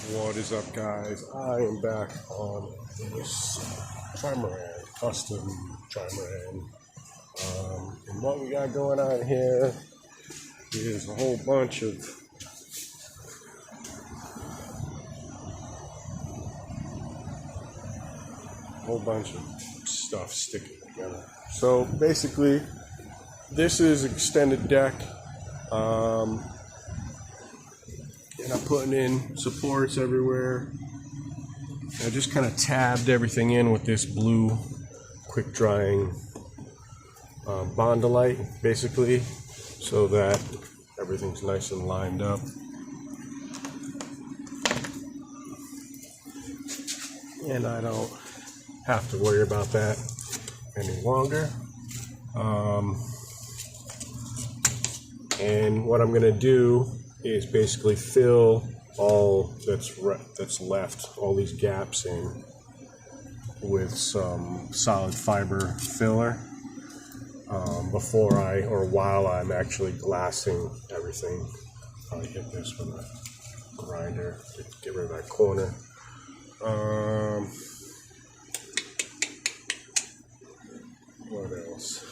What is up, guys? I am back on this trimaran, custom trimaran. And what we got going on here is a whole bunch of stuff sticking together. So basically, this is extended deck. And I'm putting in supports everywhere. I just kind of tabbed everything in with this blue quick drying Bondolite, basically, so that everything's nice and lined up. And I don't have to worry about that any longer. And what I'm going to do is basically fill all that's left, all these gaps in, with some solid fiber filler while I'm actually glassing everything. I'll hit this with a grinder to get rid of that corner. What else?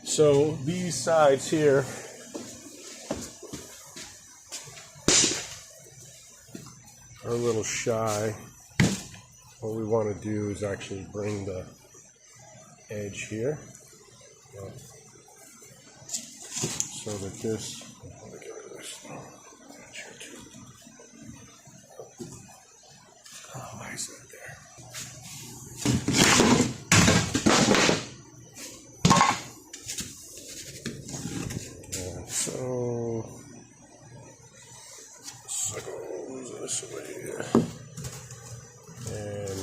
So these sides here are a little shy. What we want to do is actually bring the edge here up so that this, let me get rid of this edge here too. Oh, why is that there? And so this away here, and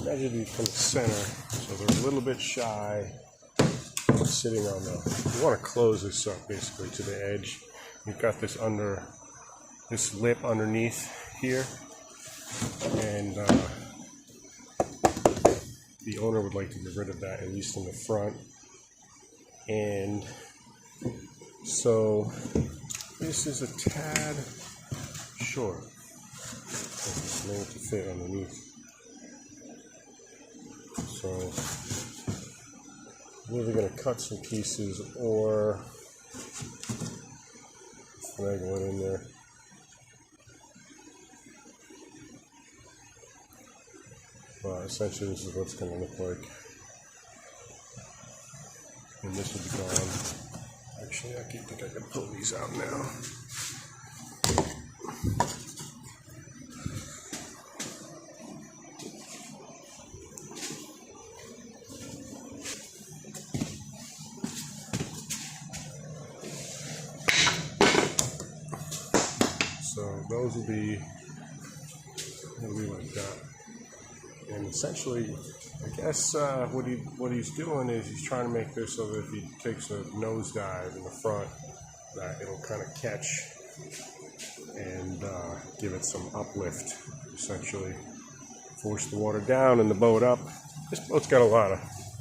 measure these from the center, so they're a little bit shy, sitting on the. You want to close this up basically to the edge. You've got this lip underneath here, and the owner would like to get rid of that, at least in the front. And so this is a tad short. It's made to fit underneath. So I'm either going to cut some pieces or finagle it in there. But essentially this is what it's going to look like. And this will be gone. Actually, I think I can pull these out now. So those will be like that. And essentially, I guess what he's doing is he's trying to make this so that if he takes a nosedive in the front, that it'll kind of catch and give it some uplift, essentially. Force the water down and the boat up. This boat's got a lot of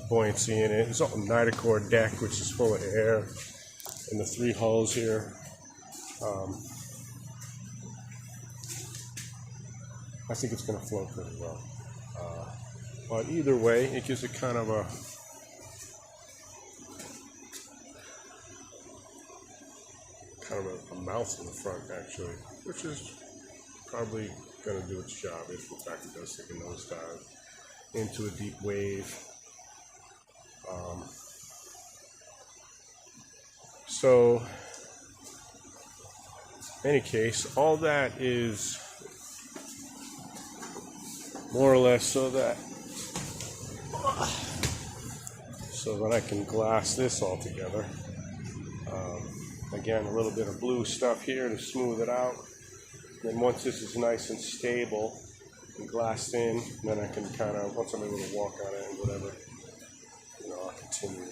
buoyancy in it. It's all Nitacore deck, which is full of air, and the 3 hulls here. I think it's going to float pretty well. But either way, it gives it kind of a mouth in the front, actually, which is probably going to do its job if in fact it does take a nosedive into a deep wave. So in any case, all that is more or less so that I can glass this all together. Again, a little bit of blue stuff here to smooth it out. Then once this is nice and stable and glassed in, then I can kind of, once I'm able to walk on it and whatever, I'll continue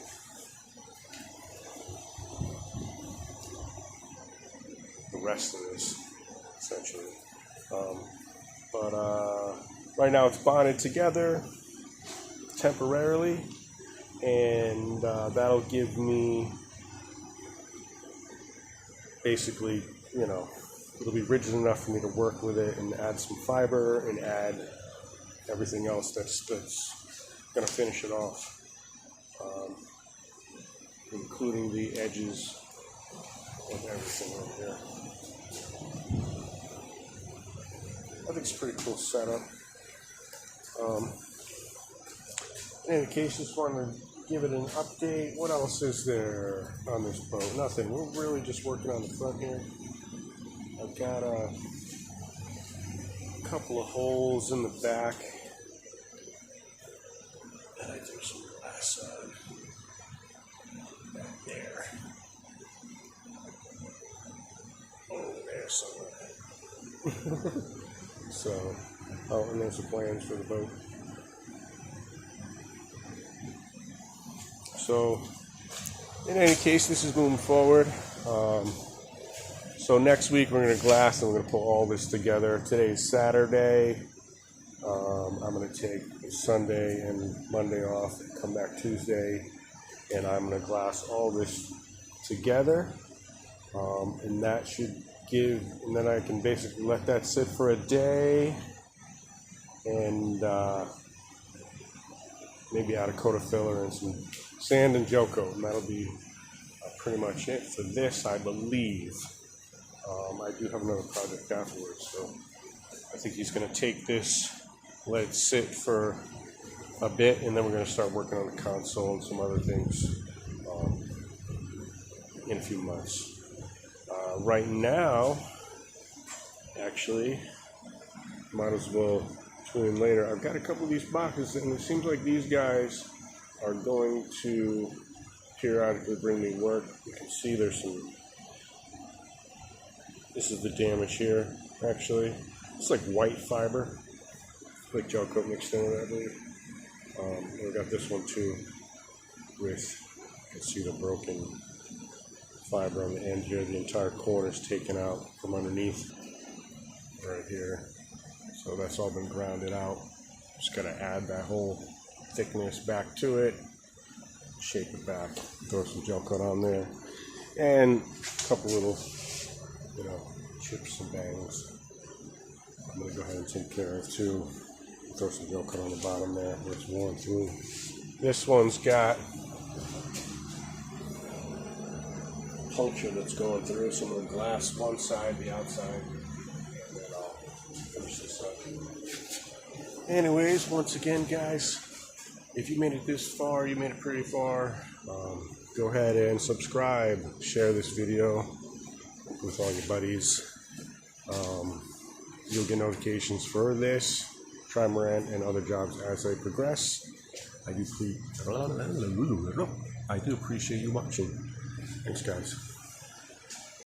the rest of this, essentially. But right now it's bonded together temporarily, and that'll give me basically, it'll be rigid enough for me to work with it and add some fiber and add everything else that's going to finish it off, including the edges of everything over here. I think it's a pretty cool setup. In any case, just wanted to give it an update. What else is there on this boat? Nothing. We're really just working on the front here. I've got a couple of holes in the back that I threw some glass on back there. Oh, there's somewhere. So, oh, and there's the plans for the boat. So, in any case, this is moving forward. So next week we're going to glass and we're going to put all this together. Today's Saturday. I'm going to take Sunday and Monday off, come back Tuesday, and I'm going to glass all this together. And that should give, and then I can basically let that sit for a day and maybe add a coat of filler and some sand and gelcoat, and that'll be pretty much it for this, I believe. I do have another project afterwards, so I think he's going to take this, let it sit for a bit, and then we're going to start working on the console and some other things in a few months. Right now, actually, might as well tune in later. I've got a couple of these boxes, and it seems like these guys are going to periodically bring me work. You can see there's some, this is the damage here, actually. It's like white fiber, like gel coat mixed in with it, I believe. And we got this one too, with, you can see the broken fiber on the end here. The entire corner is taken out from underneath right here. So that's all been grounded out. Just got to add that whole thickness back to it, shape it back, throw some gel coat on there, and a couple little, chips and bangs. I'm going to go ahead and take care of too. Throw some gel coat on the bottom there where it's worn through. This one's got puncture that's going through, so I'm going to glass one side, the outside, and then I'll finish this up. Anyways, once again, guys, if you made it this far, you made it pretty far, go ahead and subscribe, share this video with all your buddies. You'll get notifications for this, trimaran, and other jobs as they progress. I do appreciate you watching. Thanks, guys.